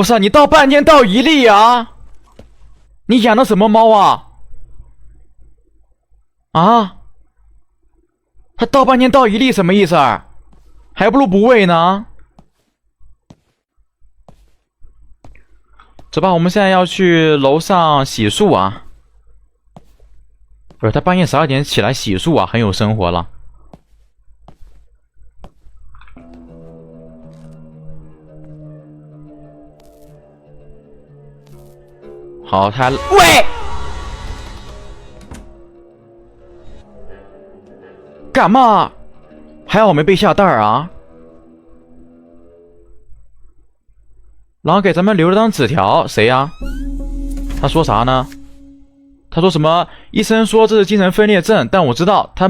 不是，你倒半天倒一粒啊？你养的什么猫啊？啊？它倒半天倒一粒什么意思啊？还不如不喂呢。走吧，我们现在要去楼上洗漱啊。不是，他半夜12点起来洗漱啊，很有生活了。好，他喂，干嘛？还好我没被下蛋啊。然后给咱们留了张纸条，谁呀？他说啥呢？他说什么？医生说这是精神分裂症，但我知道他们。